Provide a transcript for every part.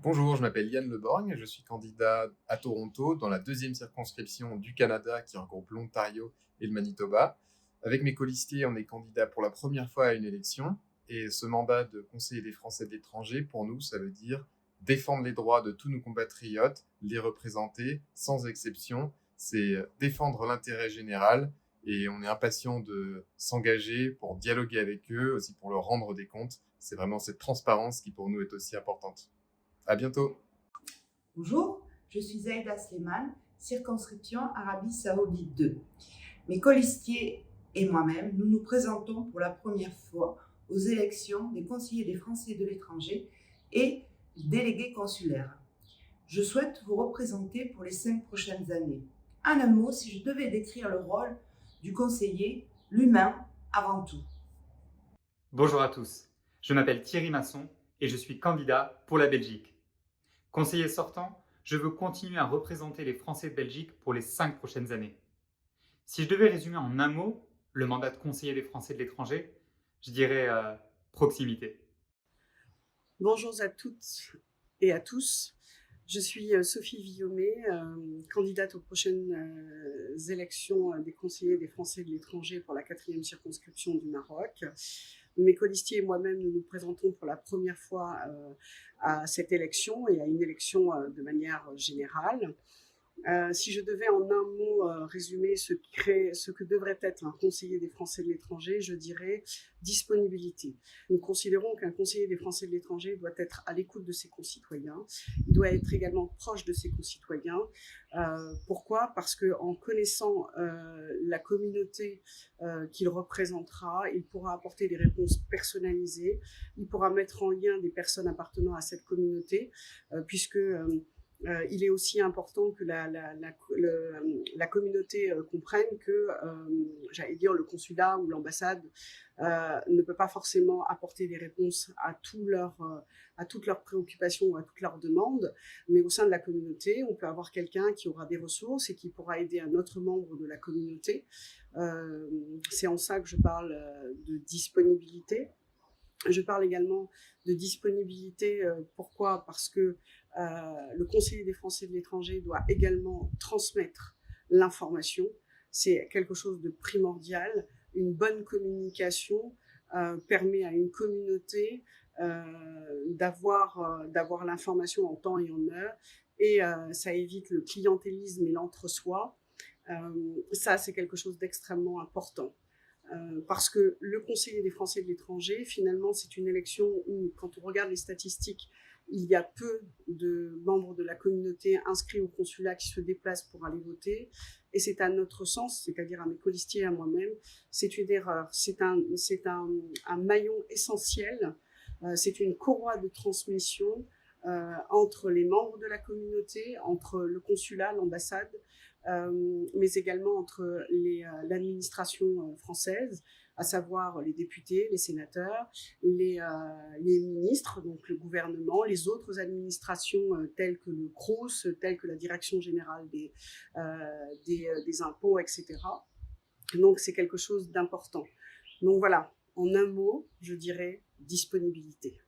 Bonjour, je m'appelle Yann Leborgne, je suis candidat à Toronto dans la deuxième circonscription du Canada qui regroupe l'Ontario et le Manitoba. Avec mes colistiers, on est candidat pour la première fois à une élection et ce mandat de conseiller des Français de l'étranger, pour nous, ça veut dire défendre les droits de tous nos compatriotes, les représenter sans exception, c'est défendre l'intérêt général et on est impatient de s'engager pour dialoguer avec eux, aussi pour leur rendre des comptes. C'est vraiment cette transparence qui pour nous est aussi importante. À bientôt. Bonjour, je suis Zaïda Slimane, circonscription Arabie Saoudite 2. Mes colistiers et moi-même, nous nous présentons pour la première fois aux élections des conseillers des Français de l'étranger et délégués consulaires. Je souhaite vous représenter pour les 5 prochaines années. En un mot, si je devais décrire le rôle du conseiller, l'humain avant tout. Bonjour à tous, je m'appelle Thierry Masson et je suis candidat pour la Belgique. Conseiller sortant, je veux continuer à représenter les Français de Belgique pour les 5 prochaines années. Si je devais résumer en un mot le mandat de conseiller des Français de l'étranger, je dirais proximité. Bonjour à toutes et à tous. Je suis Sophie Villomé, candidate aux prochaines élections des conseillers des Français de l'étranger pour la 4e circonscription du Maroc. Mes colistiers et moi-même, nous nous présentons pour la première fois à cette élection et à une élection de manière générale. Si je devais en un mot résumer ce que devrait être un conseiller des Français de l'étranger, je dirais disponibilité. Nous considérons qu'un conseiller des Français de l'étranger doit être à l'écoute de ses concitoyens. Il doit être également proche de ses concitoyens. Pourquoi ? Parce qu'en connaissant la communauté qu'il représentera, il pourra apporter des réponses personnalisées. Il pourra mettre en lien des personnes appartenant à cette communauté, puisque il est aussi important que la communauté comprenne que, j'allais dire, le consulat ou l'ambassade ne peut pas forcément apporter des réponses à toutes leurs préoccupations ou à toutes leurs demandes, mais au sein de la communauté, on peut avoir quelqu'un qui aura des ressources et qui pourra aider un autre membre de la communauté. C'est en ça que je parle de disponibilité. Je parle également de disponibilité. Pourquoi ? Parce que le conseiller des Français de l'étranger doit également transmettre l'information. C'est quelque chose de primordial. Une bonne communication permet à une communauté d'avoir l'information en temps et en heure. Et ça évite le clientélisme et l'entre-soi. Ça, c'est quelque chose d'extrêmement important. Parce que le conseiller des Français de l'étranger, finalement, c'est une élection où, quand on regarde les statistiques, il y a peu de membres de la communauté inscrits au consulat qui se déplacent pour aller voter. Et c'est à notre sens, c'est-à-dire à mes colistiers et à moi-même, c'est une erreur. C'est un maillon essentiel, c'est une courroie de transmission entre les membres de la communauté, entre le consulat, l'ambassade, mais également entre l'administration française, à savoir les députés, les sénateurs, les ministres, donc le gouvernement, les autres administrations telles que le CROUS, telles que la Direction générale des impôts, etc. Donc c'est quelque chose d'important. Donc voilà, en un mot, je dirais disponibilité.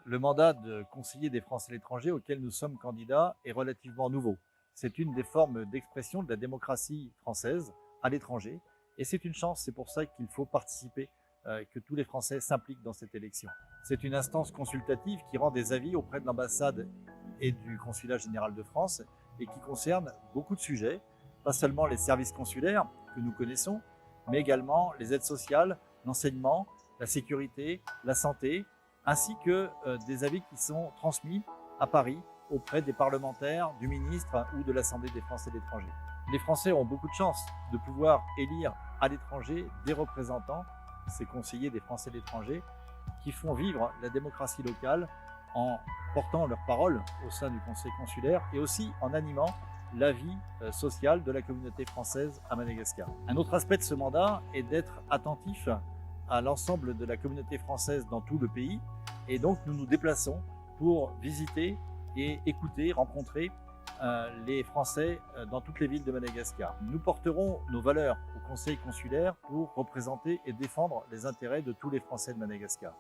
Le mandat de conseiller des Français à l'étranger auquel nous sommes candidats est relativement nouveau. C'est une des formes d'expression de la démocratie française à l'étranger et c'est une chance, c'est pour ça qu'il faut participer, que tous les Français s'impliquent dans cette élection. C'est une instance consultative qui rend des avis auprès de l'ambassade et du consulat général de France et qui concerne beaucoup de sujets, pas seulement les services consulaires que nous connaissons, mais également les aides sociales, l'enseignement, la sécurité, la santé, ainsi que des avis qui sont transmis à Paris auprès des parlementaires, du ministre ou de l'Assemblée des Français de l'étranger. Les Français ont beaucoup de chance de pouvoir élire à l'étranger des représentants, ces conseillers des Français de l'étranger, qui font vivre la démocratie locale en portant leur parole au sein du conseil consulaire et aussi en animant la vie sociale de la communauté française à Madagascar. Un autre aspect de ce mandat est d'être attentif à l'ensemble de la communauté française dans tout le pays. Et donc, nous nous déplaçons pour visiter et écouter, rencontrer les Français dans toutes les villes de Madagascar. Nous porterons nos valeurs au Conseil consulaire pour représenter et défendre les intérêts de tous les Français de Madagascar.